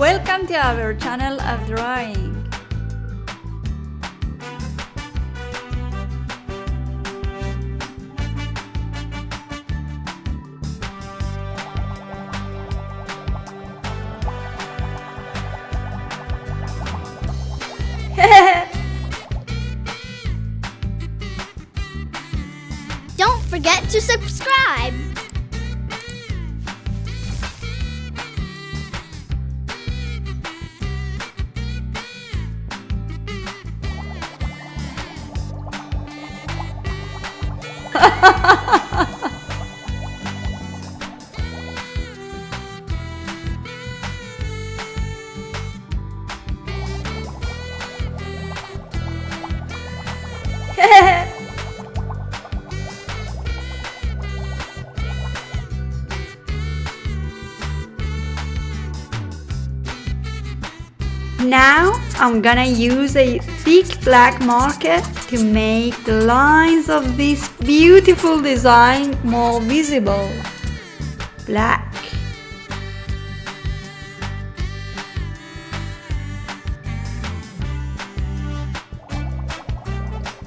Welcome to our channel of drawing. Don't forget to subscribe. Now I'm gonna use a thick black marker to make the lines of this beautiful design more visible. Black.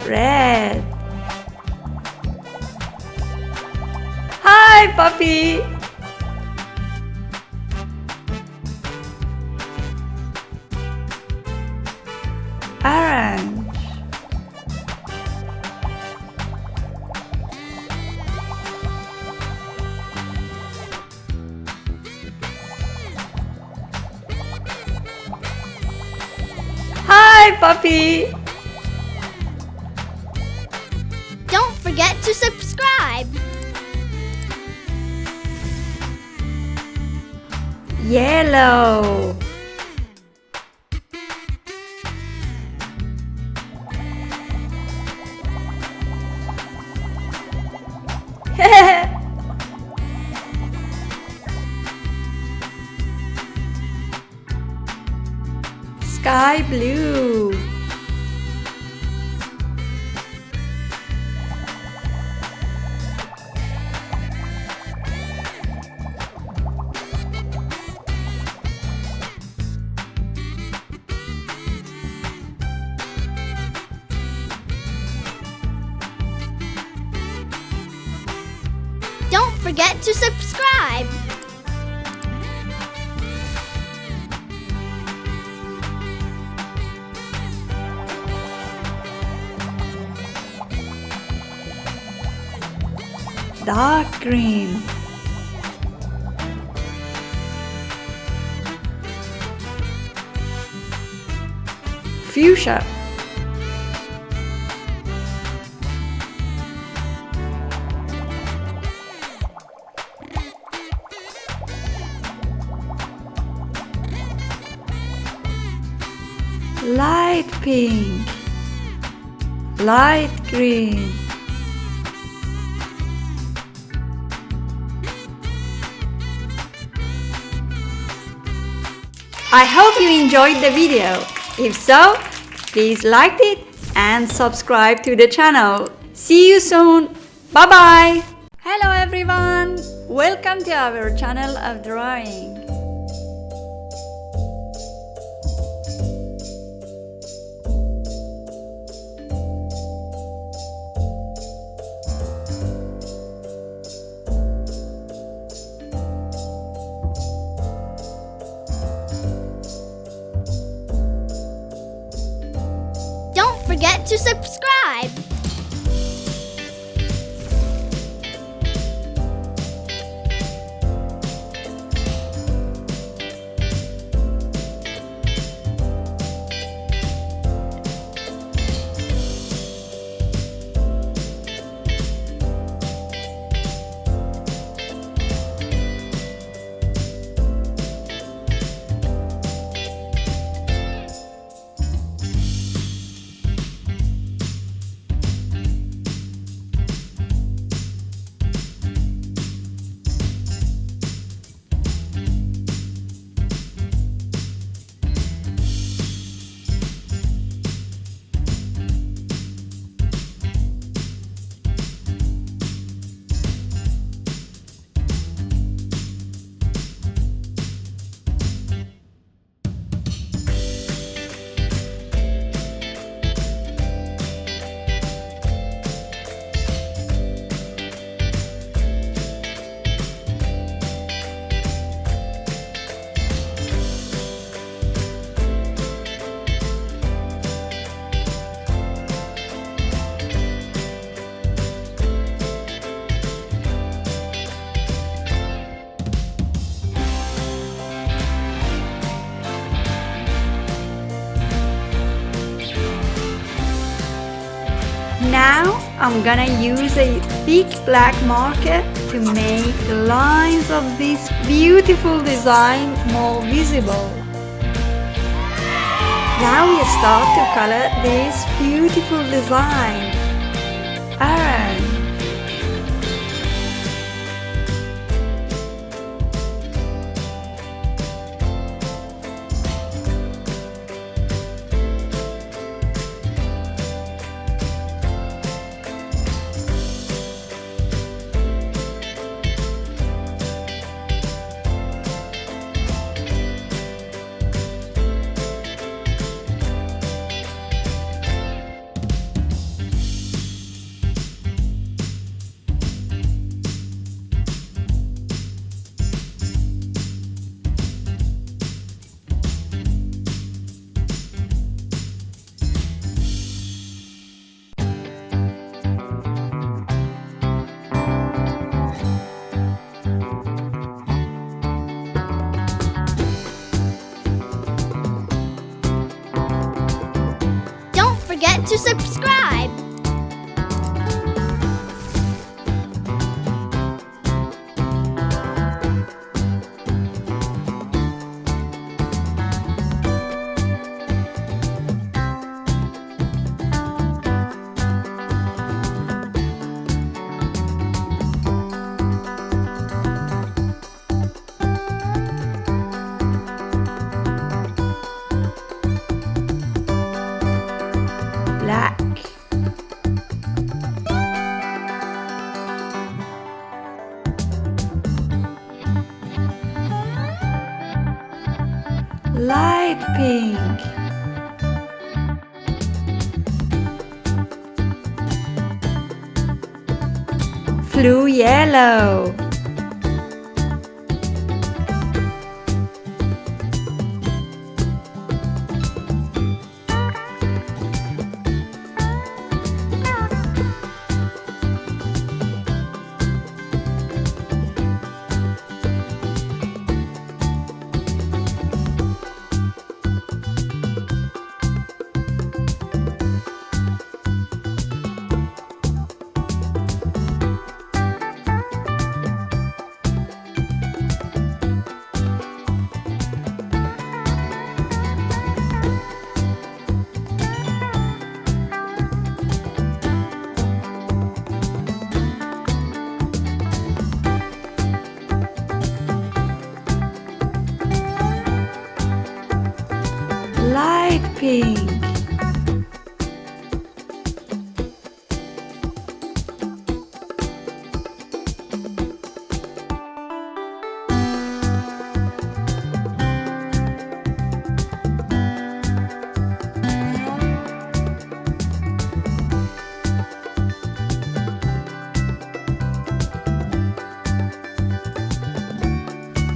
Red. Hi, puppy! Orange. Hi, puppy! Don't forget to subscribe. Yellow. Sky blue. Don't forget to subscribe. Dark green. Fuchsia. Light pink. Light green. I hope you enjoyed the video. If so, please like it and subscribe to the channel. See you soon. Bye bye. Hello everyone. Welcome to our channel of drawing. Don't forget to subscribe. I'm gonna use a thick black marker to make the lines of this beautiful design more visible. Now we start to color this beautiful design. Orange. Don't forget to subscribe. Black. Light pink. Blue yellow. Light pink.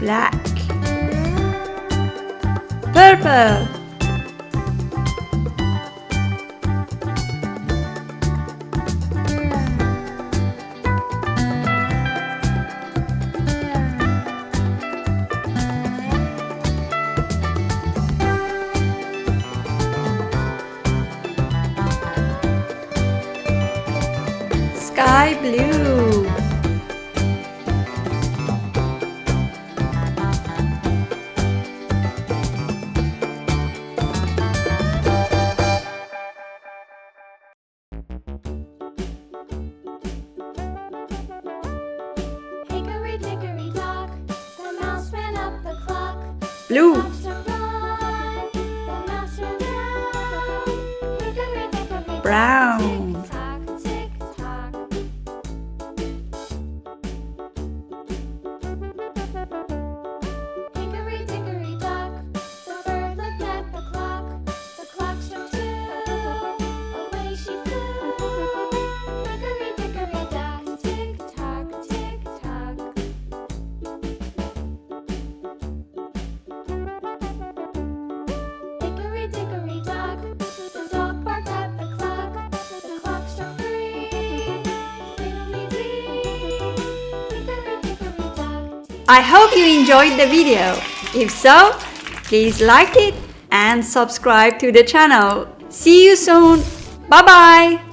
Black. Purple. Sky blue. Hickory dickory dock, the mouse ran up the clock. Blue. Mouse to run, the mouse ran down. Hickory dickory Brown. dock, tick tock, tick tock. Hickory dickory dock, the bird looked at the clock. The clock struck two, away she flew. Hickory dickory dock, tick tock, tick tock. Hickory dickory dock, the dog barked at the clock. The clock struck three, fiddly-dee. Hickory dickory dock. I hope you enjoyed the video. If so, please like it and subscribe to the channel. See you soon. Bye bye.